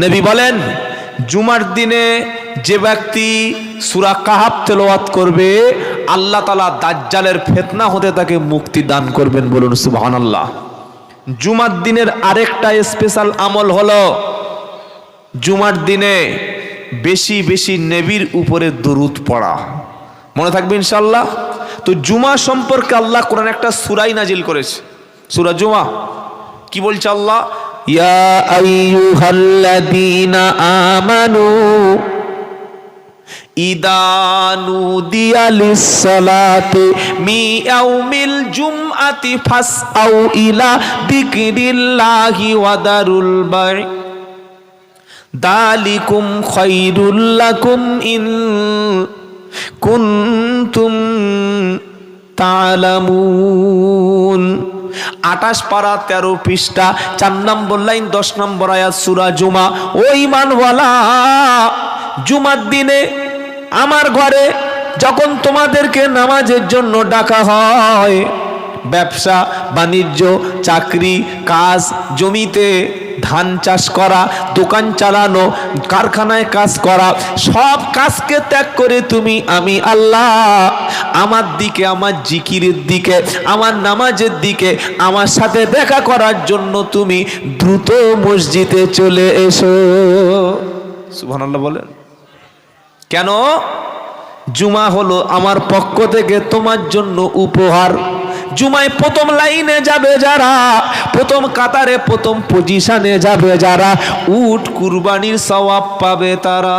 নবী বলেন জুমার দিনে যে ব্যক্তি সূরা কাহাফ তেলাওয়াত করবে আল্লাহ তাআলা দাজ্জালের ফিতনা হতে তাকে মুক্তি দান করবেন। বলুন সুবহানাল্লাহ। জুমার দিনের আরেকটা স্পেশাল আমল হলো জুমার দিনে বেশি বেশি নবীর উপরে দরুদ পড়া। মনে থাকবে ইনশাআল্লাহ। তো জুমা সম্পর্কে আল্লাহ কোরআনে একটা সূরাই নাজিল করেছে, সূরা জুমা। কি বলছে আল্লাহ? ইয়া আইয়ুহাল্লাযীনা আমানু ইদা নুদিয়া লিস-সালাতি মি ইয়াউমিল জুমআতি ফাসআউ ইলা যিকরিল্লাহি ওয়া দারুল বাই দালিকুম খায়রুল লাকুম ইন কুনতুম তা'লামুন। 28 পারা 13 পৃষ্ঠা 4 নম্বর লাইন 10 নম্বর আয়াত সূরা জুমা। ও ঈমানওয়ালা, জুমার দিনে আমার ঘরে যখন তোমাদেরকে নামাজের জন্য ডাকা হয়, ব্যবসা বাণিজ্য, চাকরি, কাজ, জমিতে ধান চাষ করা, দোকান চালানো, কারখানায় কাজ করা, সব কাজকে ত্যাগ করে তুমি আমি আল্লাহ আমার দিকে, আমার জিকিরের দিকে, আমার নামাজের দিকে আমার সাথে দেখা করার জন্য তুমি দ্রুত মসজিদে চলে এসো। সুবহানাল্লাহ বলেন। কেন? জুমা হলো আমার পক্ষ থেকে তোমার জন্য উপহার। জুমায় প্রথম লাইনে যাবে যারা, প্রথম কাতারে প্রথম পজিশনে যাবে যারা, উট কুরবানির সওয়াব পাবে তারা।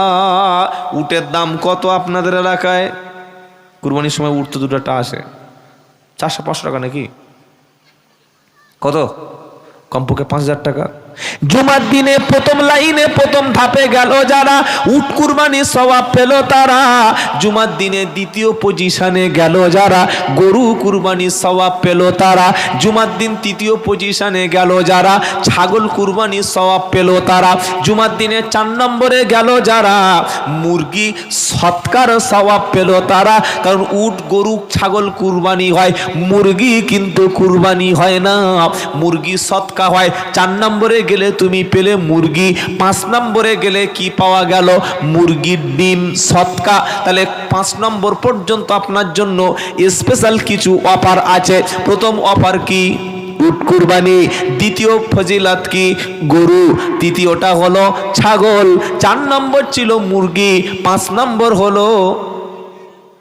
উটের দাম কত আপনাদের এলাকায়? কুরবানির সময় উট তো দুটোটা আসে, 400-500 টাকা নাকি? কত? কমপক্ষে 5000 টাকা। জুমার দিনে প্রথম লাইনে প্রথম ধাপে গেল যারা, উট কুরবানির সওয়াব পেল তারা। জুমার দিনে দ্বিতীয় পজিশনে গেল যারা, গরু কুরবানির সওয়াব পেল তারা। জুমার দিন তৃতীয় পজিশনে গেল যারা, ছাগল কুরবানির সওয়াব পেল তারা। জুমার দিনে 4 নম্বরে গেল যারা, মুরগি সৎকার সওয়াব পেল তারা। কারণ উট গরু ছাগল কুরবানি হয়, মুরগি কিন্তু কুরবানি হয় না, মুরগি সৎকা হয়। 4 নম্বরে গেলে তুমি পেলে মুরগি, 5 নম্বরে গেলে কি পাওয়া গেল? মুরগির ডিম সৎকা। তাহলে 5 নম্বর পর্যন্ত আপনার জন্য স্পেশাল কিছু অফার আছে। প্রথম অফার কি? উট কুরবানি। দ্বিতীয় ফজিলত কি? গরু। তৃতীয়টা হলো ছাগল। 4 নম্বর ছিল মুরগি, 5 নম্বর হলো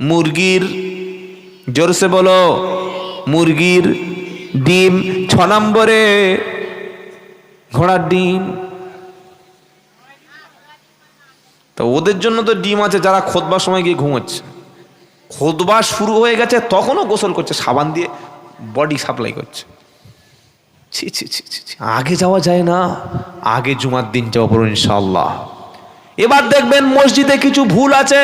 মুরগির, জোরসে বলো, মুরগির ডিম। 6 নম্বরে ঘোড়ার ডিম। তো ওদের জন্য তো ডিম আছে যারা খুতবার সময় গিয়ে ঘুমোচ্ছে। খুতবা শুরু হয়ে গেছে তখনও গোসল করছে, সাবান দিয়ে বডি সাপ্লাই করছে। ছি ছি ছি ছি, আগে যাওয়া যায় না? আগে জুমার দিন যাওয়া পড়ুন ইনশাআল্লাহ। এবার দেখবেন মসজিদে কিছু ভুল আছে।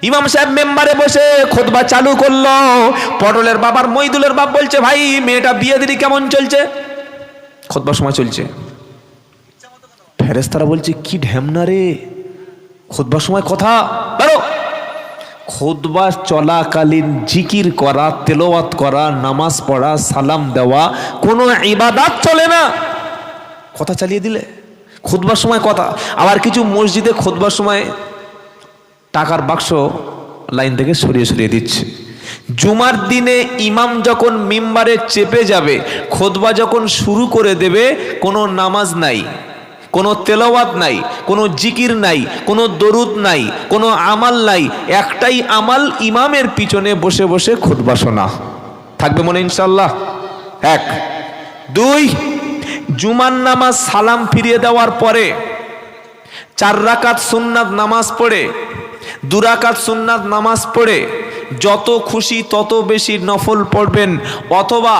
ইমাম সাহেব মেম্বারে বসে খুতবা চালু করলো, পটলের বাবার মইদুলের বাপ বলছে, ভাই মেয়েটা বিয়ে দিলি কেমন চলছে? খুতবার সময় চলছে। ফেরেশতারা বলছে, কি ঢ্যামনা রে, খুতবার সময় কথা বেরো। খুতবা চলাকালীন জিকির করা, তেলাওয়াত করা, নামাজ পড়া, সালাম দেওয়া, কোনো ইবাদত চলে না কথা চালিয়ে দিলে। খুতবার সময় কথা। আবার কিছু মসজিদে খুতবার সময় টাকার বাক্স লাইন থেকে সরিয়ে সরিয়ে দিচ্ছে। জুমার দিনে ইমাম যখন মিম্বারে চেপে যাবে, খুতবা যখন শুরু করে দেবে, কোনো নামাজ নাই, কোনো তেলাওয়াত নাই, কোনো জিকির নাই, কোনো দরুদ নাই, কোনো আমাল নাই। একটাই আমাল, ইমামের পিছনে বসে বসে খুতবা শোনা। থাকবে মনে ইনশাআল্লাহ? 1 2 জুমার নামাজ সালাম ফিরিয়ে দেওয়ার পরে 4 রাকাত সুন্নাত নামাজ পড়ে, 2 রাকাত সুন্নাত নামাজ পড়ে যত খুশি তত বেশি নফল পড়বেন, অথবা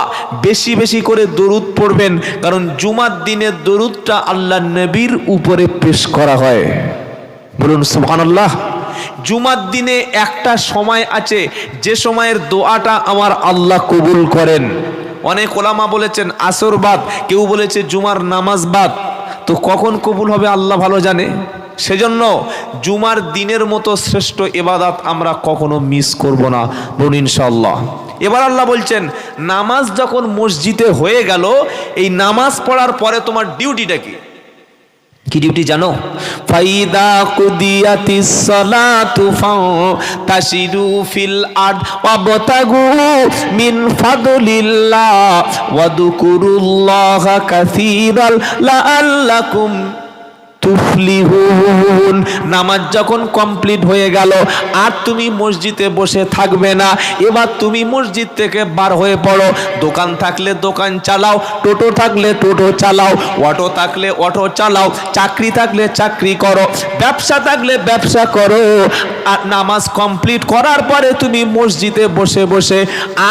বেশি বেশি করে দরুদ পড়বেন। কারণ জুমার দিনের দরুদটা আল্লাহ নবীর উপরে পেশ করা হয়। বলুন সুবহানাল্লাহ। জুমার দিনে একটা সময় আছে যে সময়ের দোয়াটা আমার আল্লাহ কবুল করেন। অনেক ওলামা বলেছেন আসর বাদ, কেউ বলেছে জুমার নামাজ বাদ। তো কখন কবুল হবে আল্লাহ ভালো জানে। সেজন্য জুমার দিনের মতো শ্রেষ্ঠ ইবাদত আমরা কখনো মিস করব না, বলুন ইনশাআল্লাহ। এবার আল্লাহ বলছেন, নামাজ যখন মসজিদে হয়ে গেল, এই নামাজ পড়ার পরে তোমার ডিউটিটা কি? কি ডিউটি জানো? ফাইদা কুদিয়াতিস সালাতু ফান্তাশিরু ফিল আরদ ওয়াবতাগু মিন ফাদলিল্লাহ ওয়াযকুরুল্লাহা কাসীরান লাআল্লাকুম তুফলিহুন। নামাজ যখন কমপ্লিট হয়ে গেল আর তুমি মসজিদে বসে থাকবে না, এবার তুমি মসজিদ থেকে বার হয়ে পড়ো। দোকান থাকলে দোকান চালাও, টোটো থাকলে টোটো চালাও, অটো থাকলে অটো চালাও, চাকরি থাকলে চাকরি করো, ব্যবসা থাকলে ব্যবসা করো। আর নামাজ কমপ্লিট করার পরে তুমি মসজিদে বসে বসে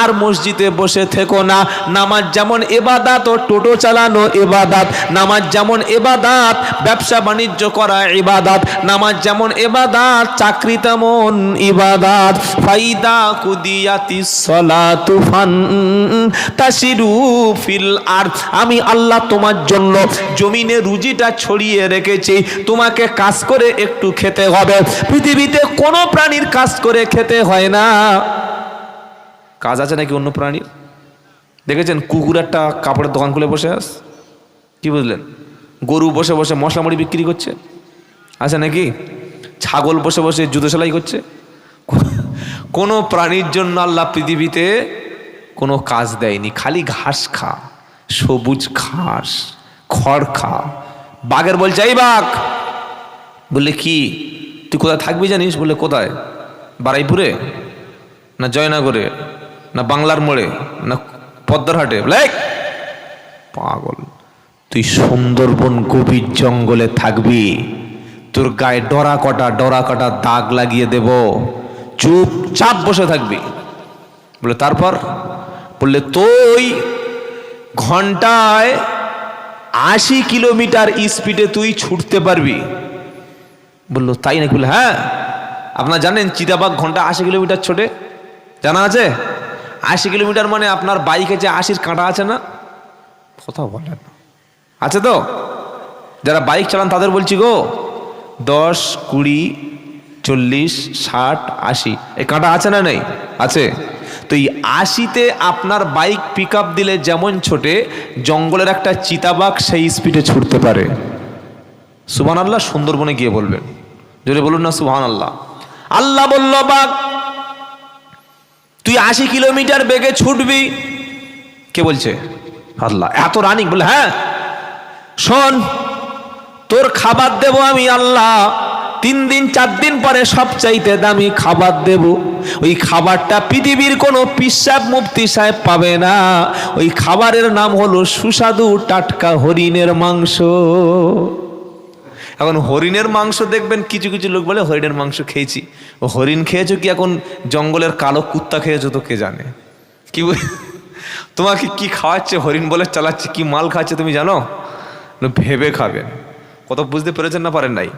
আর মসজিদে বসে থেকো না। নামাজ যেমন ইবাদত ও টোটো চালানো ইবাদত, নামাজ যেমন ইবাদত ব্যবসা বাণিজ্য করা ইবাদত, নামাজ যেমন ইবাদত চাকরি তেমন ইবাদত। ফাইদা কুদিয়াতিস সালাতু ফান্তাশিরু ফিল আরদ, আমি আল্লাহ তোমার জন্য জমিনে রুজিটা ছড়িয়ে রেখেছি, তোমাকে কাজ করে একটু খেতে হবে। পৃথিবীতে কোনো প্রাণীর কাজ করে খেতে হয় না। কাজ আছে নাকি অন্য প্রাণীর? দেখেছেন কুকুর একটা কাপড়ের দোকান খুলে বসে আস, কি বুঝলেন? গরু বসে বসে মশলা মুড়ি বিক্রি করছে, আছে নাকি? ছাগল বসে বসে জুতো সেলাই করছে। কোনো প্রাণীর জন্য আল্লাহ পৃথিবীতে কোনো কাজ দেয়নি, খালি ঘাস খা, সবুজ ঘাস, খড় খা। বাঘের বলছে এই বাঘ, বললে কি তুই কোথায় থাকবি জানিস? বললে কোথায়? বারাইপুরে না জয়নগরে না বাংলার মোড়ে না পদ্মারহাটে? বলে পাগল, তুই সুন্দরবন গভীর জঙ্গলে থাকবি, তোর গায়ে ডরা কটা দাগ লাগিয়ে দেব, চুপচাপ বসে থাকবি। বলে তারপর? বললে তুই ঘন্টায় 80 কিলোমিটার স্পিডে তুই ছুটতে পারবি। বললো তাই নাকি? বলে হ্যাঁ। আপনারা জানেন চিতাবাঘ ঘন্টা 80 কিলোমিটার ছোটে? জানা আছে? 80 কিলোমিটার মানে আপনার বাইকে যে 80 কাঁটা আছে না, কথা বলেন আছে তো? যারা বাইক চালান তাদের বলছি গো, 10, 20, 40, 60, 80 এই কাঁটা আছে না? নেই? আছে। তো এই 80-তে আপনার বাইক পিক আপ দিলে যেমন ছোটে, জঙ্গলের একটা চিতাবাঘ সেই স্পিডে ছুটতে পারে। সুবহানাল্লাহ। সুন্দরবনে গিয়ে বলবেন, জোরে বলুন না সুবহানাল্লাহ। আল্লাহ বলল বাঘ তুই 80 কিলোমিটার বেগে ছুটবি। কে বলছে? আল্লাহ। এত রানিং? বলে হ্যাঁ। শোন, তোর খাবার দেব আমি আল্লাহ, 3 দিন 4 দিন পরে সবচাইতে দামি খাবার দেব। ওই খাবারটা পৃথিবীর কোনো পিসাব মুফতি সাহেব পাবে না। ওই খাবারের নাম হলো সুস্বাদু টাটকা হরিণের মাংস। এখন হরিণের মাংস দেখবেন কিছু কিছু লোক বলে হরিণের মাংস খেয়েছি। ও হরিণ খেয়েছো কি এখন জঙ্গলের কালো কুত্তা খেয়েছো তো কে জানে? কি তোমাকে কি খাওয়াচ্ছে? হরিণ বলে চালাচ্ছে, কি মাল খাচ্ছে তুমি জানো? ভেবে খাবেন। কত বুঝতে পেরেছেন না পারেন নাই?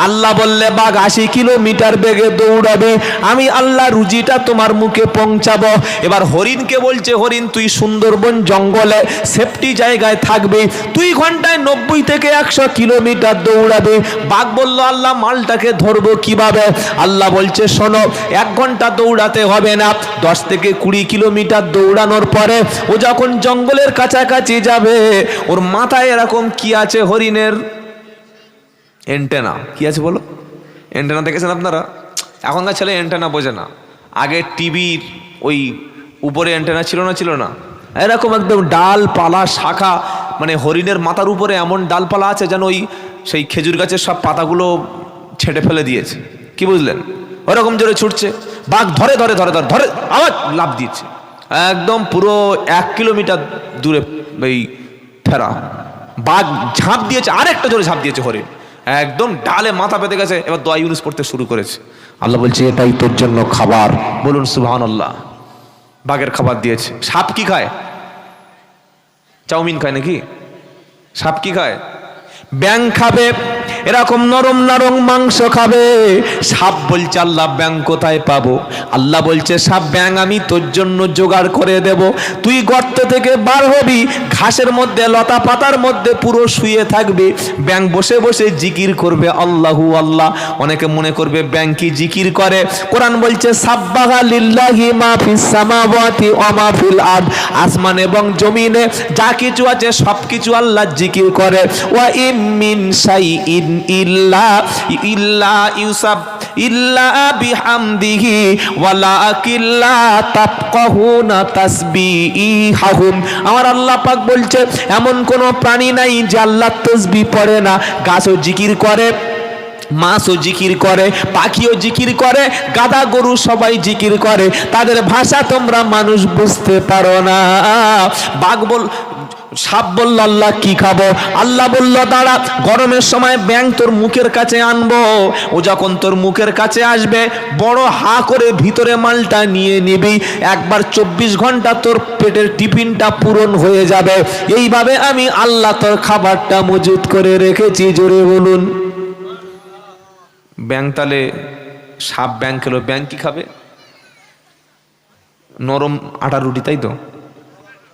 আল্লাহ বললে বাঘ 80 কিলোমিটার বেগে দৌড়াবে, আমি আল্লাহ রুজিটা তোমার মুখে পৌঁছাবো। এবার হরিণকে বলছে হরিণ তুই সুন্দরবন জঙ্গলে সেফটি জায়গায় থাকবে, তুই ঘন্টায় 90 থেকে 100 কিলোমিটার দৌড়াবে। বাঘ বলল আল্লাহ মালটাকে ধরবো কিভাবে? আল্লাহ বলছে শোনো, 1 ঘন্টা দৌড়াতে হবে না, 10 থেকে 20 কিলোমিটার দৌড়ানোর পরে ও যখন জঙ্গলের কাছাকাছি যাবে, ওর মাথায় এরকম কি আছে? হরিণের এন্টেনা। কি আছে বলো? এন্টেনা দেখেছেন আপনারা? এখনকার ছেলে এন্টেনা বোঝে না। আগে টিভির ওই উপরে এন্টেনা ছিল না? এরকম একদম ডালপালা শাখা, মানে হরিণের মাথার উপরে এমন ডালপালা আছে যেন ওই সেই খেজুর গাছের সব পাতাগুলো ছেটে ফেলে দিয়েছে। কি বুঝলেন? ওরকম জোরে ছুটছে। বাঘ ধরে আবার লাফ দিচ্ছে, একদম পুরো 1 কিলোমিটার দূরে এই ফেরা। বাঘ ঝাঁপ দিয়েছে, আরেকটা জোরে ঝাঁপ দিয়েছে হরিণ, একদম ডালে মাথা পেতে গেছে। এবার দোয়া ইউনুস পড়তে শুরু করেছে। আল্লাহ বলছে এটাই তোর জন্য খাবার। বলুন সুবহানাল্লাহ। বাঘের খাবার দিয়েছে। সাপ কি খায়? চাউমিন খায় নাকি? সাপ কি খায়? ব্যাং খাবে, এরকম নরম নরম মাংস খাবে। সাপ বলছে আল্লাহ ব্যাং কোথায় পাবো? আল্লাহ বলছে সাপ ব্যাং আমি তোর জন্য জোগাড় করে দেব। তুই গর্ত থেকে বার হবি, ঘাসের মধ্যে লতা পাতার মধ্যে পুরো শুয়ে থাকবে, ব্যাং বসে বসে জিকির করবে আল্লাহু আল্লাহ। অনেকে মনে করবে ব্যাং কি জিকির করে? কোরআন বলছে সাব্বাহা লিল্লাহি মা ফিস সামাওয়াতি ওয়া মা ফিল আরদ, আসমান এবং জমিনে যা কিছু আছে সবকিছু আল্লাহ জিকির করে। ওয়া ইম মিন শাইইন ইল্লা ইউসাব ইল্লা বিহামদিহি ওয়ালাকিন লা তাফকাহুনা তাসবিহাহুম। আমার আল্লাহ পাক বলছে এমন কোন প্রাণী নাই যে আল্লাহর তাসবিহ পড়ে না। গাছও জিকির করে, মাছও জিকির করে, পাখিও জিকির করে, গাধা গরু সবাই জিকির করে। তাদের ভাষা তোমরা মানুষ বুঝতে পারো না। সাপ বলল আল্লাহ কি খাবো? আল্লাহ বলল দাঁড়া, গরমের সময় ব্যাং তোর মুখের কাছে আনবো। ও যখন তোর মুখের কাছে আসবে বড় হা করে ভিতরে মালটা নিয়ে নিবি, একবার 24 ঘন্টা তোর পেটের টিফিনটা পূরণ হয়ে যাবে। এইভাবে আমি আল্লাহ তোর খাবারটা মজুত করে রেখেছি। জোরে বলুন। ব্যাং তাহলে সাপ ব্যাং খেলো, ব্যাং কি খাবে? নরম আটা রুটি, তাই তো?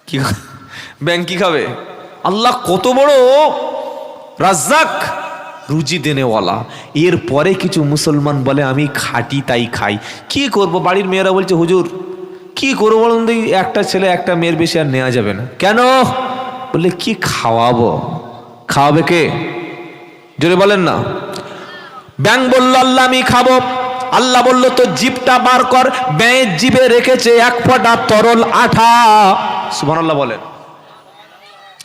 কি ব্যাং কি খাবে? আল্লাহ কত বড় রাজ্জাক, রুজি দেনেওয়ালা। এরপরে কিছু মুসলমান বলে আমি খাটি তাই খাই। কি করব? বাড়ির মেয়েরা বলছে হুজুর কি করবো বলুন, একটা ছেলে একটা মেয়ের বেশি আর নেওয়া যাবে না। কেন? বললে কি খাওয়াবো? খাওয়াবে কে? জোরে বলেন না। ব্যাং বলল আল্লাহ আমি খাবো। আল্লাহ বলল তো জিভটা বার কর। ব্যাঙের জিভে রেখেছে এক ফোঁটা তরল আঠা। সুবহানাল্লাহ বলেন।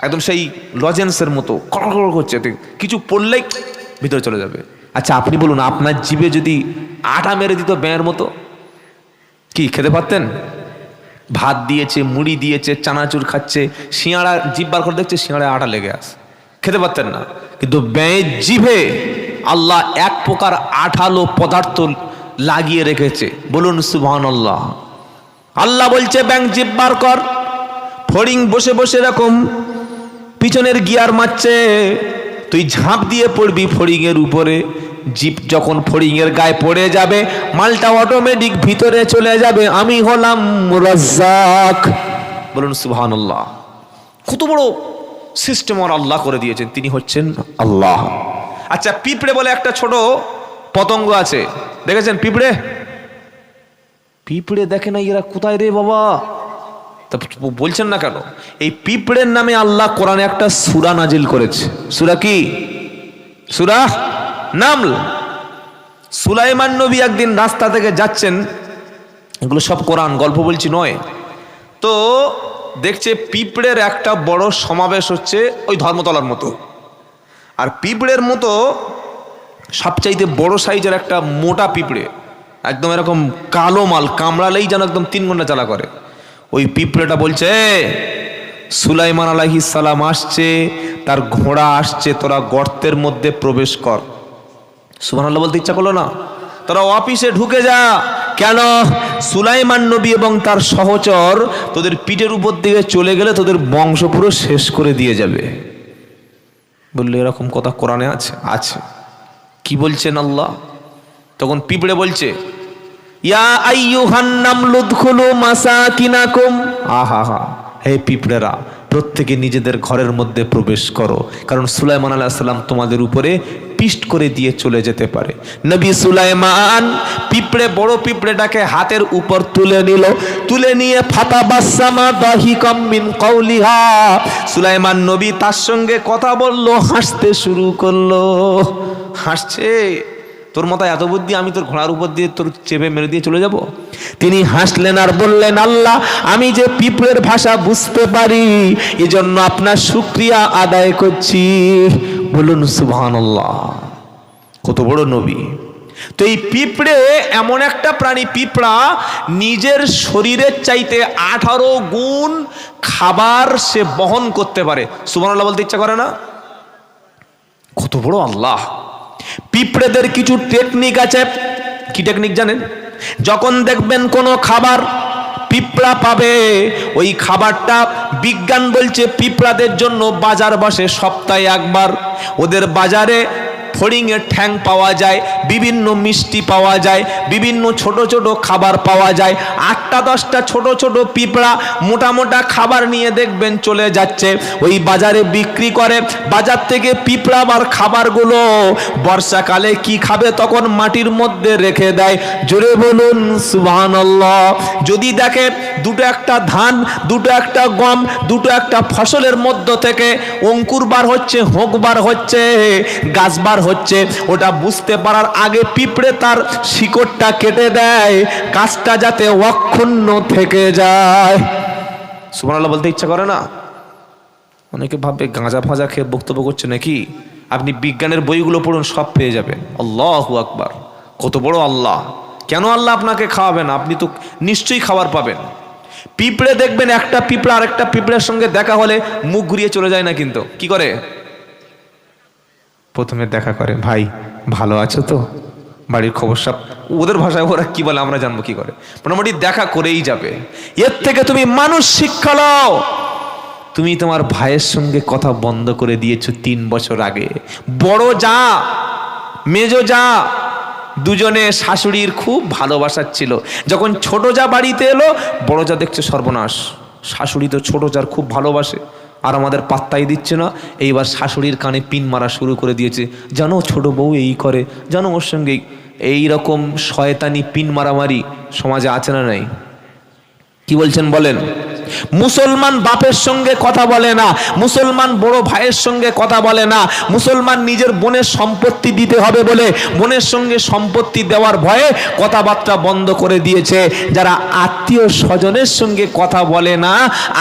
একদম সেই লজেন্সের মতো কড়কড় করছে, কিছু পড়লেই ভিতরে চলে যাবে। আচ্ছা আপনি বলুন, আপনার জিভে যদি আটা মেরে দিত ব্যাঙের মতো, কি খেতে পারতেন? ভাত দিয়েছে, মুড়ি দিয়েছে, চানাচুর খাচ্ছে, শিঙাড়া জিভ বার করে দেখছে শিঙাড়ায় আটা লেগে আসে, খেতে পারতেন না। কিন্তু ব্যাঙের জিভে আল্লাহ এক প্রকার আঠালো পদার্থ লাগিয়ে রেখেছে। বলুন সুবহানাল্লাহ। আল্লাহ বলছে ব্যাঙ জিভ বার কর। ফড়িং বসে বসে এরকম পিছনের গিয়ার মারছে, তুই ঝাঁপ দিয়ে পড়বি ফড়িংয়ের উপরে। জিপ যখন ফড়িংয়ের গায়ে পড়ে যাবে মালটা অটোমেটিক ভিতরে চলে যাবে। আমি হলাম রাজ্জাক। বলুন সুবহানাল্লাহ। কত বড় সিস্টেম আর আল্লাহ করে দিয়েছেন, তিনি হচ্ছেন আল্লাহ। আচ্ছা পিঁপড়ে বলে একটা ছোট পতঙ্গ আছে, দেখেছেন পিঁপড়ে? পিঁপড়ে দেখে না এরা কোথায় রে বাবা? তা বলছেন না কেন? এই পিঁপড়ের নামে আল্লাহ কোরআনে একটা সূরা নাজিল করেছে। সূরা কি? সূরা নামল। সুলাইমান নবী একদিন রাস্তা থেকে যাচ্ছেন, এগুলো সব কোরআন, গল্প বলছি নয়। তো দেখছে পিঁপড়ের একটা বড় সমাবেশ হচ্ছে ওই ধর্মতলার মতো। আর পিঁপড়ের মতো সবচাইতে বড় সাইজের একটা মোটা পিঁপড়ে, একদম এরকম কালো মাল, কামড়ালেই যেন একদম 3 ঘন্টা জ্বালা করে। ওই পিঁপড়েটা বলছে সুলাইমান আলাইহিস সালাম আসছে, তার ঘোড়া আসছে, তোরা গর্তের মধ্যে প্রবেশ কর। সুবহানাল্লাহ বলতে ইচ্ছা করলো না? তোরা অফিসে ঢুকে যা। কেন? সুলাইমান নবী এবং তার সহচর তোদের পিঠের উপর দিকে চলে গেলে তোদের বংশ পুরো শেষ করে দিয়ে যাবে। বললে এরকম কথা কোরআনে আছে? আছে। কি বলছেন আল্লাহ? তখন পিঁপড়ে বলছে ইয়া আইয়ুহান নামলু উদখুলু মাসাকিনাকুম। আহা হা, হে পিঁপড়েরা প্রত্যেকে নিজেদের ঘরের মধ্যে প্রবেশ করো, কারণ সুলাইমান আলাইহিস সালাম তোমাদের উপরে পিষ্ট করে দিয়ে চলে যেতে পারে। নবী সুলাইমান পিঁপড়ে, বড় পিঁপড়েটাকে হাতের উপর তুলে নিল, তুলে নিয়ে ফাতাবাসসামা দাহিকাম মিন কাউলিহা। সুলাইমান নবী তার সঙ্গে কথা বলল, হাসতে শুরু করলো। হাসছে, তোর মতো এত বুদ্ধি, আমি তোর ঘোড়ার উপর দিয়ে তোর চেপে মেরে দিয়ে চলে যাব? তিনি হাসলেন আর বললেন আল্লাহ আমি যে পিঁপড়ের ভাষা বুঝতে পারি এজন্য আপনার শুকরিয়া আদায় করছি। বলুন সুবহানাল্লাহ। কত বড় নবী! তো এই পিঁপড়ে এমন একটা প্রাণী, পিঁপড়া নিজের শরীরের চাইতে 18 গুণ খাবার সে বহন করতে পারে। সুবহানাল্লাহ বলতে ইচ্ছা করে না? কত বড় আল্লাহ! পিঁপড়েদের কিছু টেকনিক আছে। কি টেকনিক জানেন? যখন দেখবেন কোনো খাবার পিঁপড়া পাবে, ওই খাবারটা বিজ্ঞান বলছে পিঁপড়াদের জন্য বাজার বসে সপ্তাহে একবার। ওদের বাজারে ফড়িংয়ের ঠ্যাং পাওয়া যায়, বিভিন্ন মিষ্টি পাওয়া যায়, বিভিন্ন ছোট ছোট খাবার পাওয়া যায়। 8টা 10টা ছোট ছোট পিঁপড়া মোটা মোটা খাবার নিয়ে দেখবেন চলে যাচ্ছে, ওই বাজারে বিক্রি করে। বাজার থেকে পিঁপড়া আর খাবারগুলো বর্ষাকালে কি খাবে তখন মাটির মধ্যে রেখে দেয়। জোরে বলুন সুবহানাল্লাহ। যদি দেখে দুটো একটা ধান, দুটো একটা গম, দুটো একটা ফসলের মধ্য থেকে অঙ্কুর বার হচ্ছে, হোক বার হচ্ছে, গাছ বার হচ্ছে, ওটা বুঝতে পারার আগে পিঁপড়ে তার শিকড়টা কেটে দেয়, গাছটা যাতে অক্ষুণ্ণ থেকে যায়। সুবহানাল্লাহ বলতে ইচ্ছা করে না? অনেকে ভাববে গাঁজা ফাঁজা খেয়ে বক্তব্য করছে নাকি। আপনি বিজ্ঞানের বইগুলো পড়ুন, সব পেয়ে যাবেন। আল্লাহু আকবার, কত বড় আল্লাহ! কেন আল্লাহ আপনাকে খাওয়াবেন? আপনি তো নিশ্চয়ই খাবার পাবেন। পিঁপড়ে দেখবেন একটা পিঁপড়া আরেকটা পিঁপড়ের সঙ্গে দেখা হলে মুখ ঘুরিয়ে চলে যায় না, কিন্তু কি করে? প্রথমে দেখা করে, ভাই ভালো আছো তো, বাড়ির খবর সব। ওদের ভাষায় ওরা কি বলে আমরা জানবো কি করে? মোটামুটি দেখা করেই যাবে। এর থেকে তুমি মানুষ শিক্ষা নাও। তুমি তোমার ভাইয়ের সঙ্গে কথা বন্ধ করে দিয়েছো 3 বছর আগে। বড় যা মেজো যা দুজনে শাশুড়ির খুব ভালোবাসার ছিল। যখন ছোট যা বাড়িতে এলো, বড় যা দেখছে সর্বনাশ, শাশুড়ি তো ছোট যার খুব ভালোবাসে আর আমাদের পাত্তাই দিচ্ছে না। এইবার শাশুড়ির কানে পিন মারা শুরু করে দিয়েছে, জানো ছোট বউ এই করে, জানো ওর সঙ্গে। এই রকম শয়তানি পিন মারামারি সমাজে আছে না নাই? কি বলছেন বলেন? মুসলমান বাপের সঙ্গে কথা বলে না, মুসলমান বড় ভাইয়ের সঙ্গে কথা বলে না। মুসলমান নিজের বোনের সম্পত্তি দিতে হবে বলে বোনের সঙ্গে সম্পত্তি দেওয়ার ভয়ে কথাবার্তা বন্ধ করে দিয়েছে। যারা আত্মীয় স্বজনের সঙ্গে কথা বলে না,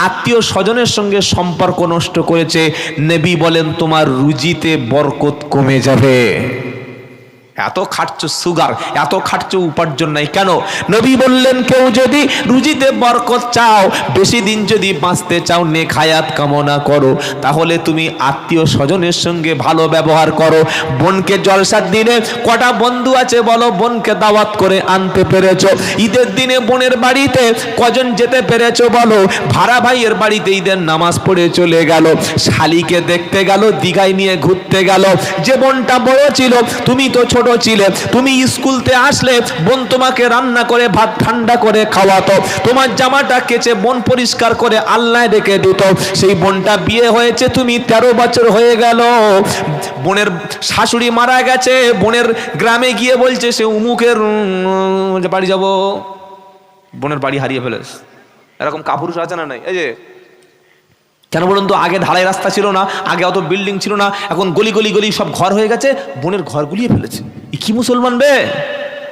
আত্মীয় স্বজনের সঙ্গে সম্পর্ক নষ্ট করেছে, নবী বলেন তোমার রুজিতে বরকত কমে যাবে। এত খাটছো সুগার, এত খাটছো উপার্জন নাই কেন? নবী বললেন কেউ যদি রুজিতে বরকত চাও, বেশি দিন যদি বাঁচতে চাও, নেক হায়াত কামনা করো, তাহলে তুমি আত্মীয় স্বজনের সঙ্গে ভালো ব্যবহার করো। বোনকে জলসার দিনে কটা বন্ধু আছে বলো, বোনকে দাওয়াত করে আনতে পেরেছো? ঈদের দিনে বোনের বাড়িতে কজন যেতে পেরেছো বলো? ভাড়া ভাইয়ের বাড়িতে ঈদের নামাজ পড়ে চলে গেল, শালিকে দেখতে গেল, দীঘায় নিয়ে ঘুরতে গেল। যে বোনটা বড় ছিল, তুমি তো ছোট ছিলে, তুমি স্কুলতে আসলে বোন তোমাকে রান্না করে ভাত ঠান্ডা করে খাওয়াতো, তোমার জামাটা কেচে বোন পরিষ্কার করে আলনায় রেখে দিত। সেই বোনটা বিয়ে হয়েছে, তুমি 13 বছর হয়ে গেল, বোনের শাশুড়ি মারা গেছে, বোনের গ্রামে গিয়ে বলছে সে উমুকের বাড়ি যাব, বোনের বাড়ি হারিয়ে ফেলেছ। এরকম কাপুরুষ আছে না নাই? এই যে কেন বলুন তো? আগে ঢালাই রাস্তা ছিল না, আগে অত বিল্ডিং ছিল না, এখন গলি গলি গলি সব ঘর হয়ে গেছে, বোনের ঘর গুলিয়ে ফেলেছে। কি মুসলমান বে?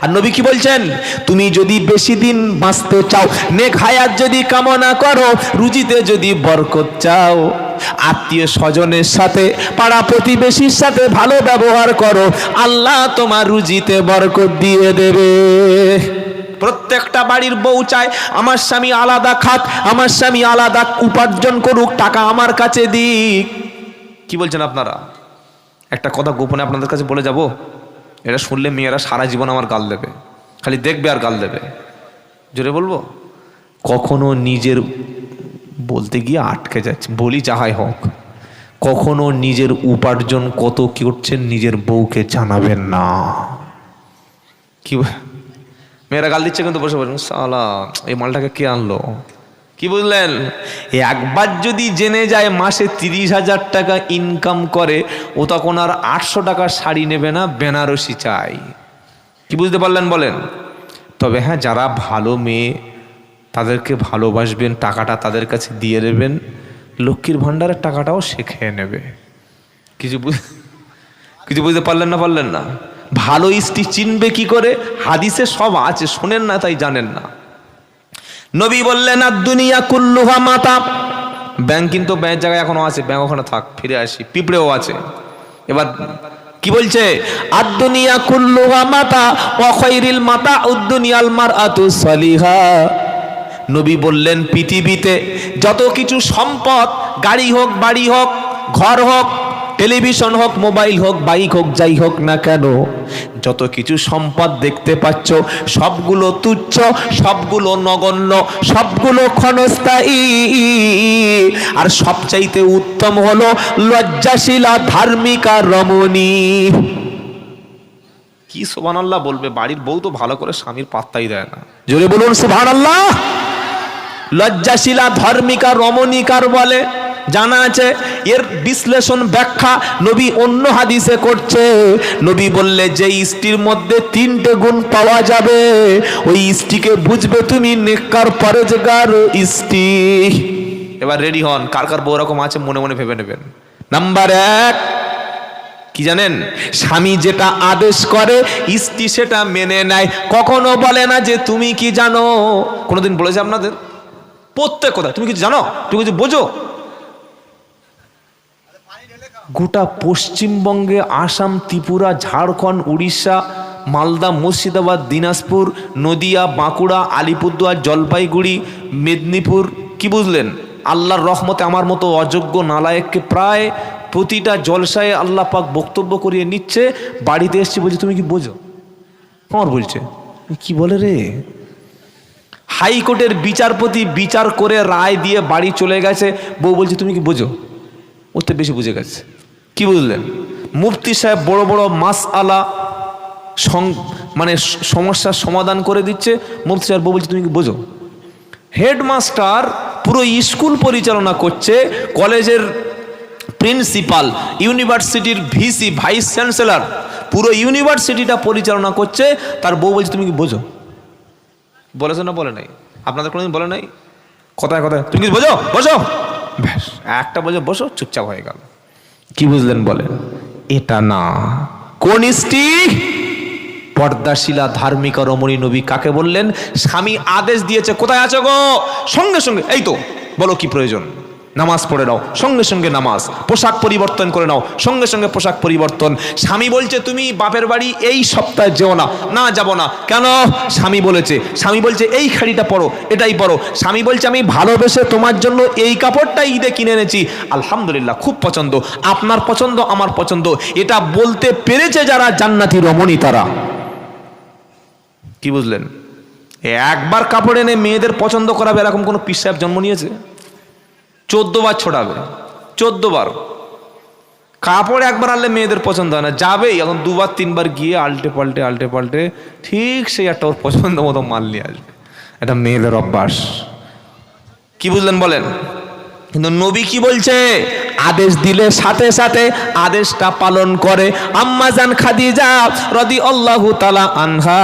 আর নবী কি বলছেন? তুমি যদি বেশি দিন বাঁচতে চাও, নেক হায়াত যদি কামনা করো, রুজিতে যদি বরকত চাও, আত্মীয় স্বজনের সাথে পাড়া প্রতিবেশীর সাথে ভালো ব্যবহার করো, আল্লাহ তোমার রুজিতে বরকত দিয়ে দেবে। প্রত্যেকটা বাড়ির বউ চায় আমার স্বামী আলাদা খাক, আমার স্বামী আলাদা উপার্জন করুক, টাকা আমার কাছে দিক। কি বলছেন আপনারা? একটা কথা গোপনে আপনাদের কাছে বলে যাব, এটা শুনলে মেয়েরা সারা জীবন আমার গাল দেবে, খালি দেখবে আর গাল দেবে। জোরে বলবো? কখনো নিজের বলতে গিয়ে আটকে যাচ্ছে, বলি যাহাই হোক, কখনো নিজের উপার্জন কত কি করছেন নিজের বউকে জানাবেন না। কি মেয়েরা গাল দিচ্ছে কিন্তু বসে বসে, সালা এই মালটাকে কে আনলো? কি বুঝলেন? একবার যদি জেনে যায় মাসে 30,000 টাকা ইনকাম করে, ও তখন আর 800 টাকার শাড়ি নেবে না, বেনারসি চাই। কি বুঝতে পারলেন বলেন? তবে হ্যাঁ, যারা ভালো মেয়ে তাদেরকে ভালোবাসবেন, টাকাটা তাদের কাছে দিয়ে দেবেন, লক্ষ্মীর ভাণ্ডারের টাকাটাও সে খেয়ে নেবে। কিছু বুঝতে পারলেন না? পারলেন না? ভালো স্ত্রী চিনবে কি করে? হাদিসে সব আছে, শোনেন না তাই জানেন না। নবী বললেন আর দুনিয়া কুল্লুহা মাতা। ব্যাংক কিন্তু ব্যাংক জায়গায় এখনো আছে, ব্যাংক ওখানে থাক, ফিরে আসি। পিঁপড়েও আছে। এবার কি বলছে? আর দুনিয়া কুল্লুহা মাতা ওয়া খায়রুল মাতা উদ-দুনিয়াল মারআতু সালিহা। নবী বললেন পৃথিবীতে যত কিছু সম্পদ, গাড়ি হোক, বাড়ি হোক, ঘর হোক, টেলিভিশন হোক, মোবাইল হোক, বাইক হোক, যাই হোক না কেন, যত কিছু সম্পদ দেখতে পাচ্ছ সবগুলো তুচ্ছ, সবগুলো নগণ্য, সবগুলো ক্ষণস্থায়ী। আর সবচাইতে উত্তম হলো লজ্জাশীলা ধার্মিকা রমণী। কি সুবহানাল্লাহ বলবে, বাড়ির বউ তো ভালো করে স্বামীর পাত্তাই দেয় না। জোরে বলুন সুবহানাল্লাহ। লজ্জাশীলা ধর্মিকা রমণীকার বলে জানা আছে। এর বিশ্লেষণ ব্যাখ্যা নবী অন্য হাদিসে করছে। নবী বললে যে স্ত্রীর মধ্যে 3টে গুণ পাওয়া যাবে, ওই স্ত্রীকে বুঝবে তুমি নেককার পরেজগার স্ত্রী। এবার রেডি হন, কার কার বউ রকম আছে মনে মনে ভেবে নেবেন। নাম্বার 1 কি জানেন? স্বামী যেটা আদেশ করে স্ত্রী সেটা মেনে নেয়, কখনো বলে না যে তুমি কি জানো। কোনোদিন বলেছে আপনাদের? প্রত্যেক কথা তুমি কিছু জানো, তুমি কিছু বোঝো। গোটা পশ্চিমবঙ্গে আসাম, ত্রিপুরা, ঝাড়খণ্ড, উড়িষ্যা, মালদা, মুর্শিদাবাদ, দিনাজপুর, নদিয়া, বাঁকুড়া, আলিপুরদুয়ার, জলপাইগুড়ি, মেদিনীপুর, কি বুঝলেন? আল্লাহর রহমতে আমার মতো অযোগ্য নালায়েককে প্রায় প্রতিটা জলসায় আল্লাহ পাক বক্তব্য করিয়ে নিচ্ছে। বাড়িতে এসছি বলছে তুমি কি বোঝো? আমার বলছে কি বলে রে। হাইকোর্টের বিচারপতি বিচার করে রায় দিয়ে বাড়ি চলে গেছে, বউ বলছে তুমি কি বোঝো? ওতে বেশি বুঝে গেছে। কি বুঝলেন? মুফতি সাহেব বড় বড় মাসআলা মানে সমস্যার সমাধান করে দিচ্ছে, মুফতি সাহেব বউ বলছে তুমি কি বোঝো? হেডমাস্টার পুরো স্কুল পরিচালনা করছে, কলেজের প্রিন্সিপাল, ইউনিভার্সিটির ভিসি, ভাইস চ্যান্সেলর, পুরো ইউনিভার্সিটিটা পরিচালনা করছে, তার বউ বলছে তুমি কি বোঝো? বলেছে না বলে নাই? আপনাদের কোনোদিন বলে নাই? কথায় কথায় তুমি কি বোঝো? বসো, ব্যাস একটা বোঝো, বসো, চুপচাপ হয়ে গেল। কি বুঝলেন বলেন? এটা না। কোন স্ত্রী? পর্দাশীলা ধার্মিক রমণী নবী কাকে বললেন? স্বামী আদেশ দিয়েছে, কোথায় আছো গো? সঙ্গে সঙ্গে এই তো, বলো কি প্রয়োজন? নামাজ পড়ে নাও, সঙ্গে সঙ্গে নামাজ। পোশাক পরিবর্তন করে নাও, সঙ্গে সঙ্গে পোশাক পরিবর্তন। স্বামী বলছে তুমি বাপের বাড়ি এই সপ্তাহে যেও না। না যাব না। কেন? স্বামী বলেছে। স্বামী বলছে এই শাড়িটা পরো, এটাই পরো। স্বামী বলছে আমি ভালোবেসে তোমার জন্য এই কাপড়টা ঈদে কিনে এনেছি, আলহামদুলিল্লাহ খুব পছন্দ, আপনার পছন্দ আমার পছন্দ। এটা বলতে পেরেছে যারা জান্নাতি রমণী তারা। কি বুঝলেন? একবার কাপড় এনে মেয়েদের পছন্দ করাবে এরকম কোনো পীর সাহেব জন্ম নিয়েছে? 14 বার ছোড়াবে, 14 বার। কাপড় একবার আনলে মেয়েদের পছন্দ হয় না, যাবেই এখন 2 বার 3 বার গিয়ে আল্টে পাল্টে ঠিক সেই একটা ওর পছন্দ মতো মাল নিয়ে আসবে। এটা মেয়েদের অভ্যাস। কি বুঝলেন বলেন? কিন্তু নবী কি বলছে? আদেশ দিলে সাথে সাথে আদেশটা পালন করে। আম্মা জান খাদিজা রাদিয়াল্লাহু তাআলা আনহা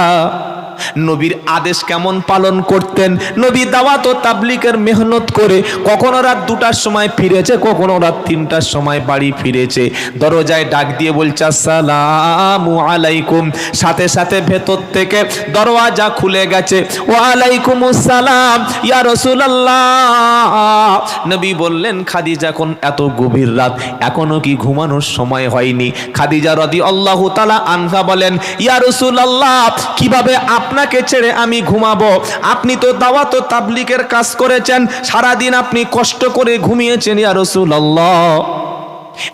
নবীর আদেশ কেমন পালন করতেন? নবী দাওয়াত ও তাবলীগের মেহনত করে কখনো রাত 2টার সময় ফিরেছে, কখনো রাত 3টার সময় বাড়ি ফিরেছে। দরজায় ডাক দিয়ে বলছে আসসালামু আলাইকুম, সাথে সাথে ভেতর থেকে দরওয়াজা খুলে গেছে। ওয়া আলাইকুমুস সালাম ইয়া রাসূলুল্লাহ। নবী বললেন খাদিজা এখন এত গভীর রাত, এখনো কি ঘুমানোর সময় হয়নি? খাদিজা রাদিয়াল্লাহু তাআলা আনহা বলেন ইয়া রাসূলুল্লাহ, কিভাবে আপনাকে ছেড়ে আমি ঘুমাবো? আপনি তো দাওয়াত ও তাবলীগের কাজ করেছেন, সারাদিন আপনি কষ্ট করে ঘুমিয়েছেন ইয়া রাসূলুল্লাহ।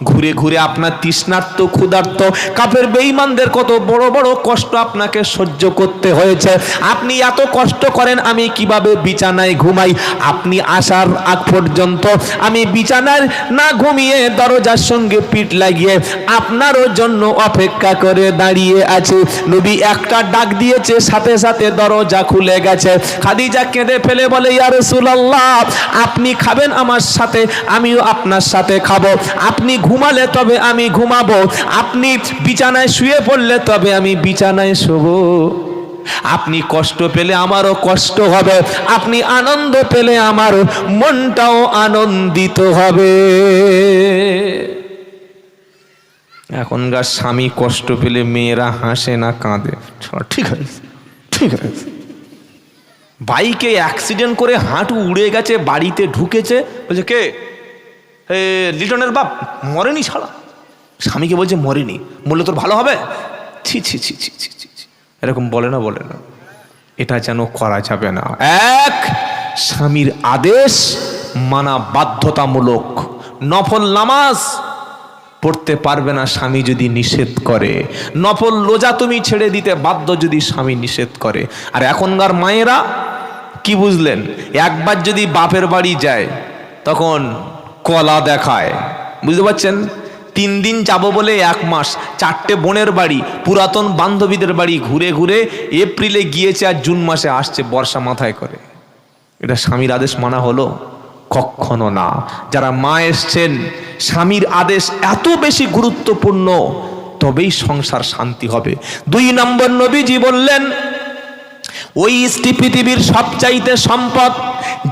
ঘুরে ঘুরে আপনার তৃষ্ণার্ত ক্ষুধার্ত কাফের বেঈমানদের কত বড় বড় কষ্ট আপনাকে সহ্য করতে হয়েছে। আপনি এত কষ্ট করেন, আমি কিভাবে বিছানায় ঘুমাই? আপনি আসার আগ পর্যন্ত আমি বিছানায় না ঘুমিয়ে দরজার সঙ্গে পিঠ লাগিয়ে আপনারও জন্য অপেক্ষা করে দাঁড়িয়ে আছে। নবী একটা ডাক দিয়েছে, সাথে সাথে দরজা খুলে গেছে। খাদিজা কেঁদে ফেলে বলে ইয়া রাসূলুল্লাহ, আপনি খাবেন আমার সাথে, আমিও আপনার সাথে খাবো। আপনি ঘুমালে তবে আমি ঘুমাবো, আপনি বিছানায় শুয়ে পড়লে তবে আমি বিছানায় শোবো। আপনি কষ্ট পেলে আমারও কষ্ট হবে, আপনি আনন্দ পেলে আমার মনটাও আনন্দিত হবে। এখনকার স্বামী কষ্ট পেলে মেয়েরা হাসে না কাঁদে? ঠিক আছে, ঠিক আছে। বাইকে অ্যাক্সিডেন্ট করে হাঁটু উড়ে গেছে, বাড়িতে ঢুকেছে, বলছে কে? লিটনের বাপ। মরেনি ছাড়া। স্বামীকে বলছে মরেনি, বললে তোর ভালো হবে? ছি ছি ছি ছি ছি ছি, এরকম বলে না, বলে না। এটা যেন করা যাবে না। এক, স্বামীর আদেশ মানা বাধ্যতামূলক। নফল নামাজ পড়তে পারবে না স্বামী যদি নিষেধ করে। নফল রোজা তুমি ছেড়ে দিতে বাধ্য যদি স্বামী নিষেধ করে। আর এখনকার মায়েরা কি বুঝলেন? একবার যদি বাপের বাড়ি যায় তখন কলা দেখায়, বুঝতে পারছেন? 3 দিন যাব বলে 1 মাস 4টে বোনের বাড়ি, পুরাতন বান্ধবীদের বাড়ি ঘুরে ঘুরে এপ্রিলে গিয়েছে আর জুন মাসে আসছে বর্ষা মাথায় করে। এটা স্বামীর আদেশ মানা হলো? কখনো না। যারা মা এসছেন, স্বামীর আদেশ এত বেশি গুরুত্বপূর্ণ, তবেই সংসার শান্তি হবে। 2 নম্বর নবীজি বললেন, ওই স্ত্রী পৃথিবীর সবচাইতে সম্পদ,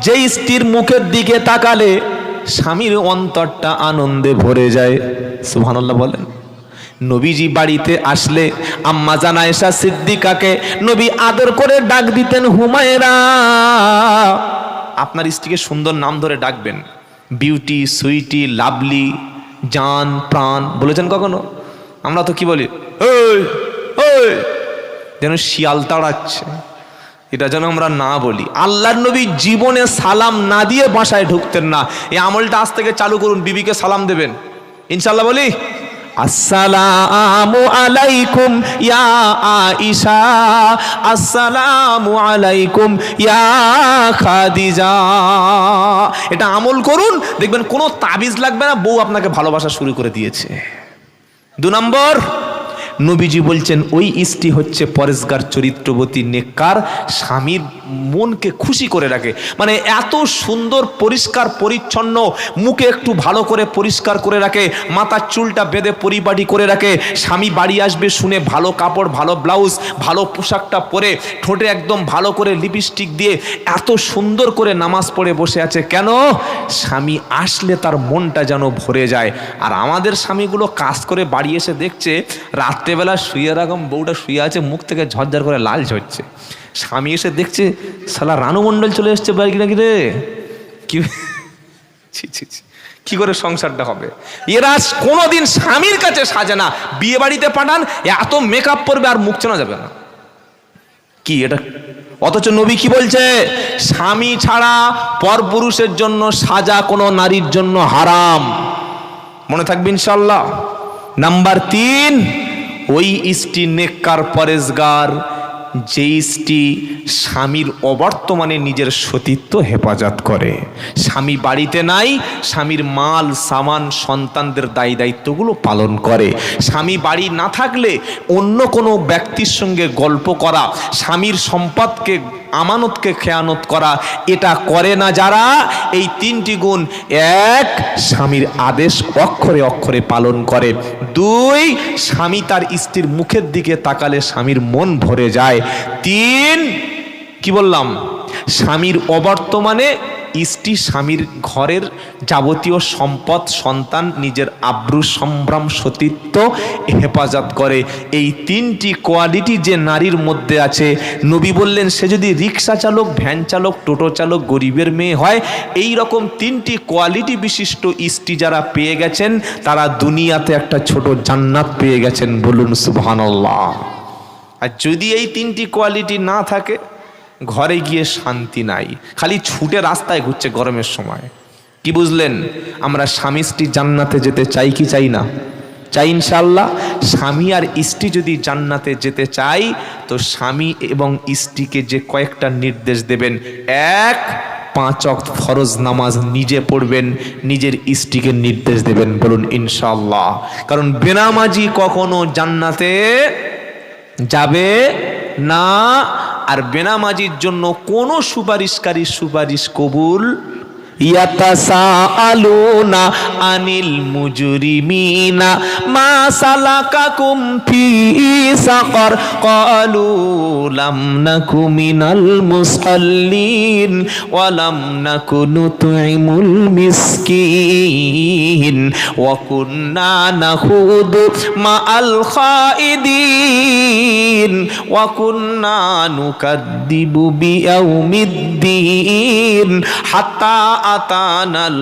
যে স্ত্রীর মুখের দিকে তাকালে স্বামীর অন্তরটা আনন্দে ভরে যায়। সুবহানাল্লাহ বলেন। নবীজি বাড়িতে আসলে আম্মা জান আয়েশা সিদ্দিকাকে নবী আদর করে ডাক দিতেন হুমায়রা। আপনার স্ত্রীকে সুন্দর নাম ধরে ডাকবেন, বিউটি, সুইটি, লাভলি, জান, প্রাণ বলেছেন কখনো? আমরা তো কি বলি, ওই ওই, যেন শিয়াল তাড়াচ্ছে। এটা যেন আমরা না বলি। আল্লাহর নবী জীবনে সালাম না দিয়ে বাসায় ঢুকতেন না। এই আমলটা আজ থেকে চালু করুন, বিবিকে সালাম দেবেন ইনশাআল্লাহ। বলি, আসসালামু আলাইকুম ইয়া আয়েশা, আসসালামু আলাইকুম ইয়া খাদিজা। এটা আমল করুন, দেখবেন কোনো তাবিজ লাগবে না, বউ আপনাকে ভালোবাসা শুরু করে দিয়েছে। 2 নম্বর, নবীজি বলছেন ওই স্ত্রী হচ্ছে পরেশগার, চরিত্রবতী, নেককার, স্বামীর মনকে খুশি করে রাখে। মানে এত সুন্দর পরিষ্কার পরিচ্ছন্ন, মুখে একটু ভালো করে পরিষ্কার করে রাখে, মাথার চুলটা বেঁধে পরিপাটি করে রাখে। স্বামী বাড়ি আসবে শুনে ভালো কাপড়, ভালো ব্লাউজ, ভালো পোশাকটা পরে, ঠোঁটে একদম ভালো করে লিপস্টিক দিয়ে এত সুন্দর করে নামাজ পড়ে বসে আছে। কেন? স্বামী আসলে তার মনটা যেন ভরে যায়। আর আমাদের স্বামীগুলো কাজ করে বাড়ি এসে দেখছে রাত্রেবেলা শুয়ে রাখম বউটা শুয়ে আছে, মুখ থেকে ঝরঝর করে লাল ঝরছে। স্বামী এসে দেখছে শালা রানু মণ্ডল চলে এসছে বাড়ি নাকি রে, কি করে সংসারটা হবে? এরা কোনোদিন স্বামীর কাছে সাজে না। বিয়ে বাড়িতে পাঠান, এত মেকআপ করবে আর মুখ চেনা যাবে না। কি এটা? অথচ নবী কি বলছে? স্বামী ছাড়া পরপুরুষের জন্য সাজা কোনো নারীর জন্য হারাম। মনে থাকবে ইনশাআল্লাহ। নাম্বার 3, ওই স্ত্রী নেককার, পরেশগার, যে স্ত্রী স্বামীর অবর্তমানে নিজের সতীত্ব হেফাজত করে। স্বামী বাড়িতে নাই, স্বামীর মাল সামান, সন্তানদের দায়ী দায়িত্বগুলো পালন করে। স্বামী বাড়ি না থাকলে অন্য কোনো ব্যক্তির সঙ্গে গল্প করা, স্বামীর সম্পদকে, আমানতকে খেয়ানত করা, এটা করে না যারা, এই 3টি গুণ। 1, স্বামীর আদেশ অক্ষরে অক্ষরে পালন করে। 2, স্বামী তার স্ত্রীর মুখের দিকে তাকালে স্বামীর মন ভরে যায়। 3, কি বললাম? স্বামীর অবর্তমানে স্ত্রী স্বামীর ঘরের যাবতীয় সম্পদ, সন্তান, নিজের আব্রু, সম্ভ্রম, সতীত্ব হেফাজত করে। এই 3টি কোয়ালিটি যে নারীর মধ্যে আছে, নবী বললেন সে যদি রিক্সা চালক, ভ্যান চালক, টোটো চালক, গরিবের মেয়ে হয়, এই রকম 3টি কোয়ালিটি বিশিষ্ট স্ত্রী যারা পেয়ে গেছেন, তারা দুনিয়াতে একটা ছোট জান্নাত পেয়ে গেছেন। বলুন সুবহানাল্লাহ। আর যদি এই 3টি কোয়ালিটি না থাকে, ঘরে গিয়ে শান্তি নাই, খালি ছুটে রাস্তায় ঘুরছে গরমের সময়। কি বুঝলেন? আমরা স্বামী স্ত্রী জান্নাতে যেতে চাই কি চাই না? চাই ইনশাআল্লাহ। স্বামী আর স্ত্রী যদি জান্নাতে যেতে চাই, তো স্বামী এবং স্ত্রীকে যে কয়েকটা নির্দেশ দেবেন। 1, 5 ওয়াক্ত ফরজ নামাজ নিজে পড়বেন, নিজের স্ত্রীকে নির্দেশ দেবেন। বলুন ইনশাআল্লাহ। কারণ বেনামাজি কখনো জান্নাতে যাবে না। আর বেনামাজির জন্য কোনো সুপারিশকারী সুপারিশ কবুল। ইয়াতাসাআলুনা আনিল মুজরিমিনা মা সালাকাকুম ফি সাকার ক্বালু লাম নাকু মিনাল মুসাল্লিন ওয়া লাম নাকু নুতঈমুল মিসকিন ওয়া কুন্না নাখুদু মাআল খাইদিন ওয়া কুন্না নুকাদ্দিবু বিয়াউমিদ্দিন হাত্তা আতানাল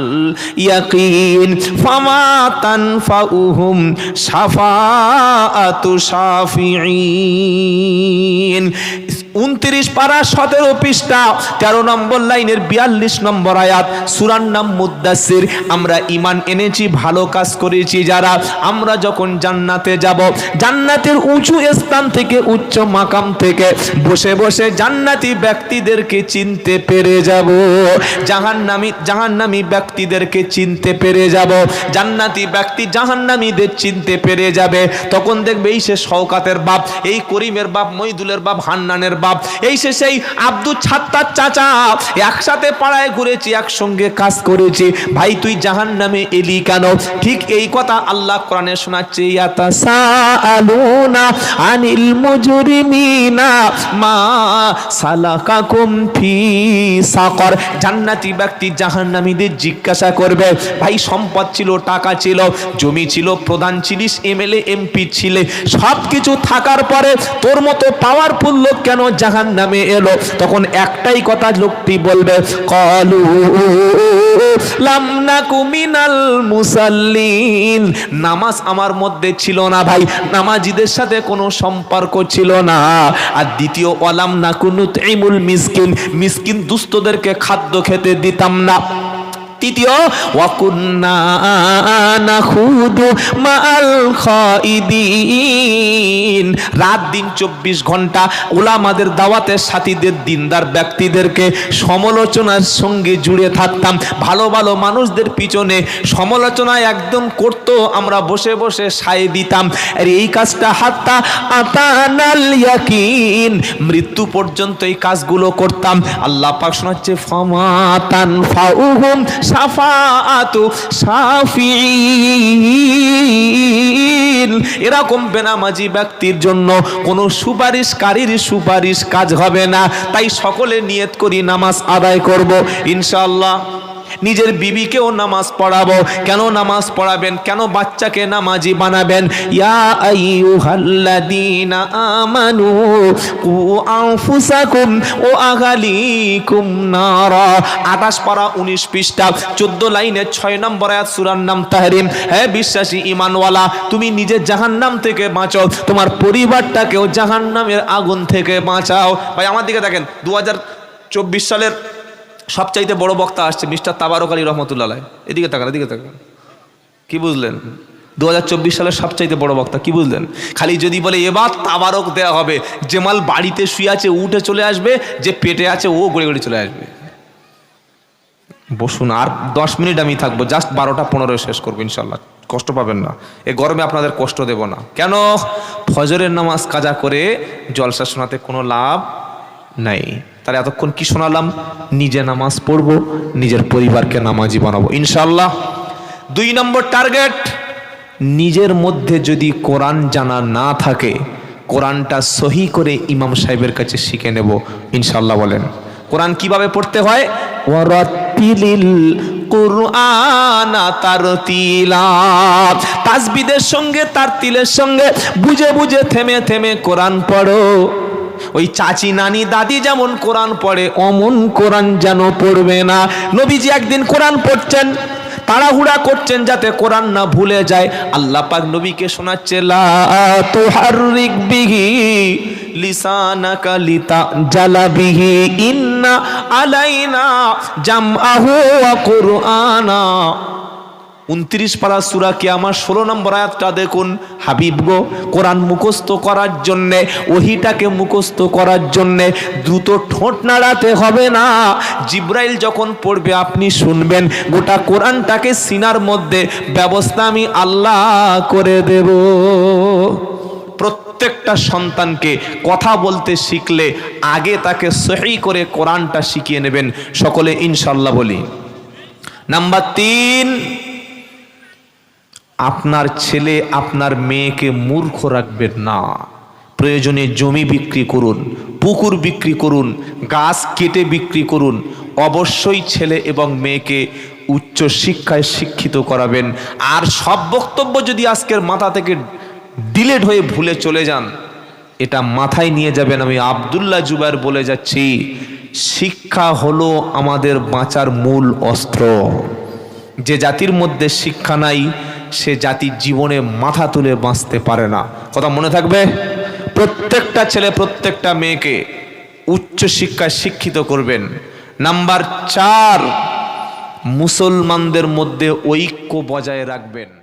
ইয়াকিন ফামা তানফাউহুম শাফাআতু শাফিঈন। 29 পারা 17 পৃষ্ঠা 13 নম্বর লাইনের 42 নম্বর আয়াত, সূরার নাম মুদ্দাসসির। আমরা ঈমান এনেছি, ভালো কাজ করেছি যারা, আমরা যখন জান্নাতে যাব, জান্নাতের উঁচু স্থান থেকে, উচ্চ মাকাম থেকে বসে বসে জান্নাতি ব্যক্তিদেরকে চিনতে পেরে যাব, জাহান্নামী ব্যক্তিদেরকে চিনতে পেরে যাব, জান্নাতি ব্যক্তি জাহান্নামীদের চিনতে পেরে যাবে। তখন দেখবে এই সে শওকাতের বাপ, এই করিমের বাপ, মইদুলের বাপ, হান্নানের বাপ, এই সে সেই আব্দুল ছাত্তার চাচা, একসাথে পাড়ায় ঘুরেছি, একসঙ্গে কাজ করেছি, ভাই তুই জাহান্নামে এলি কেন? ঠিক এই কথা আল্লাহ কোরআনে শোনাচ্ছে, ইয়াতাসাআলুনা আনিল মুজরিমিনা মা সালাকাকুম ফি সাকর। জান্নাতি ব্যক্তি জাহান্নামীদের জিজ্ঞাসা করবে, ভাই সম্পদ ছিল, টাকা ছিল, জমি ছিল, প্রধান ছিলিস, এমএলএ এমপি ছিলে, সব কিছু থাকার পরে তোর মতো পাওয়ারফুল লোক কেন জাহান্নামে এলো? তখন একটাই কথা লোকটি বলবে, ক্বালু লাম নাকু মিনাল মুসাল্লিন। নামাজ আমার মধ্যে ছিল না ভাই, নামাজিদের সাথে কোনো সম্পর্ক ছিল না। আর দ্বিতীয়, ওয়ালাম নাকু নুতঈমুল মিসকিন, মিসকিন দুস্থদেরকে খাদ্য খেতে দিতাম না। তৃতীয়, ওয়াকুন্না নাখুদু মাআল খাইদিন, রাত দিন 24 ঘন্টা উলামাদের দাওয়াতের সাথীদের, দিনদার ব্যক্তিদেরকে সমালোচনার সঙ্গে জুড়ে থাকতাম, ভালো ভালো মানুষদের পিছনে সমালোচনা একদম করতো, আমরা বসে বসে সায় দিতাম। আর এই কাজটা হাত্তা আতানাল ইয়াকিন, মৃত্যু পর্যন্ত এই কাজগুলো করতাম। আল্লাহ পাক শোনাচ্ছে, ফামাতান ফাউহুম সাফাআতু শাফিঈন, এরকম বেনামাজি ব্যক্তির জন্য কোনো সুপারিশকারীর সুপারিশ কাজ হবে না। তাই সকলে নিয়ত করি নামাজ আদায় করব ইনশাআল্লাহ। নিজের বিবিকেও নামাজ পড়াবো। কেন নামাজ পড়াবেন? কেন বাচ্চাকে নামাজি বানাবেন? ইয়া আইয়ুহাল্লাযীনা আমানু কু আনফুসাকুম ওয়া আহলিকুম নারা। 28 পারা 19 পৃষ্ঠা 14 লাইনের 6 নম্বর আয়াত, সূরার নাম তাহরিম। হে বিশ্বাসী ঈমানওয়ালা, তুমি নিজে জাহান্নাম থেকে বাঁচাও, তোমার পরিবারটাকেও জাহান্নামের আগুন থেকে বাঁচাও। ভাই আমার দিকে দেখেন, 2024 সালের সবচাইতে বড় বক্তা আসছে, মিস্টার তাবারক আলী রহমতুল্লাহ। এদিকে তাকান, এদিকে তাকান, কি বুঝলেন? 2024 সালের সবচাইতে বড় বক্তা, কি বুঝলেন? খালি যদি বলে এবার তাবারক দেওয়া হবে, যে মাল বাড়িতে শুয়ে আছে উঠে চলে আসবে, যে পেটে আছে ও গড়ে গড়ে চলে আসবে। বসুন, আর 10 মিনিট আমি থাকবো, জাস্ট 12টা 15 শেষ করবো ইনশাল্লাহ, কষ্ট পাবেন না। এই গরমে আপনাদের কষ্ট দেব না। কেন? ফজরের নামাজ কাজা করে জলসা শোনাতে কোনো লাভ নাই। তাহলে এতক্ষণ কি শোনালাম? নিজে নামাজ পড়বো, নিজের পরিবারকে নামাজি বানাবো ইনশাল্লাহ। 2 নম্বর টার্গেট, নিজের মধ্যে যদি কোরআন জানা না থাকে, কোরআনটা সহি করে ইমাম সাহেবের কাছে শিখে নেব ইনশাল্লাহ। বলেন কোরআন কিভাবে পড়তে হয়? ওয়ারাত্তিলিল কুরআনা তারতিলা, তাসবিদের সঙ্গে, তারতিলের সঙ্গে বুঝে বুঝে থেমে থেমে কোরআন পড়ো। ওই চাচি নানি দাদি যেমন কোরআন পড়ে অমন কোরআন যেন পড়বে না। নবীজি একদিন কোরআন পড়ছেন, তাড়াহুড়া করছেন যাতে কোরআন না ভুলে যায়। আল্লাহ পাক নবীকে শোনাচ্ছে, লা তুহাররিক বিহি লিসানাকা লিতাজালা বিহি ইন্না আলাইনা জামআহু ওয়া কুরআনা। 29 পারা সূরা কিয়ামত 16 নম্বর আয়াতটা দেখুন। হাবিব গো, কোরআন মুখস্থ করার জন্যে, ওহিটাকে মুখস্থ করার জন্যে দ্রুত ঠোঁট নাড়াতে হবে না। জিব্রাইল যখন পড়বে আপনি শুনবেন, গোটা কোরআনটাকে সিনার মধ্যে ব্যবস্থা আমি আল্লাহ করে দেব। প্রত্যেকটা সন্তানকে কথা বলতে শিখলে আগে তাকে সহি করে কোরআনটা শিখিয়ে নেবেন। সকলে ইনশাআল্লাহ বলি। নাম্বার 3, আপনার ছেলে আপনার মেয়েকে মূর্খ রাখবেন না। প্রয়োজনে জমি বিক্রি করুন, পুকুর বিক্রি করুন, গাছ কেটে বিক্রি করুন। অবশ্যই ছেলে এবং মেয়েকে উচ্চ শিক্ষায় শিক্ষিত করাবেন। আর সব বক্তব্য যদি আজকের মাথা থেকে ডিলেট হয়ে ভুলে চলে যান, এটা মাথায় নিয়ে যাবেন। আমি আব্দুল্লাহ জুবায়ের বলে যাচ্ছি, শিক্ষা হলো আমাদের বাঁচার মূল অস্ত্র। যে জাতির মধ্যে শিক্ষা নাই, সে জাতি জীবনে মাথা তুলে বাঁচতে পারে না। কথা মনে থাকবে? প্রত্যেকটা ছেলে প্রত্যেকটা মেয়েকে উচ্চ শিক্ষায় শিক্ষিত করবেন। নাম্বার 4, মুসলমানদের মধ্যে ঐক্য বজায় রাখবেন।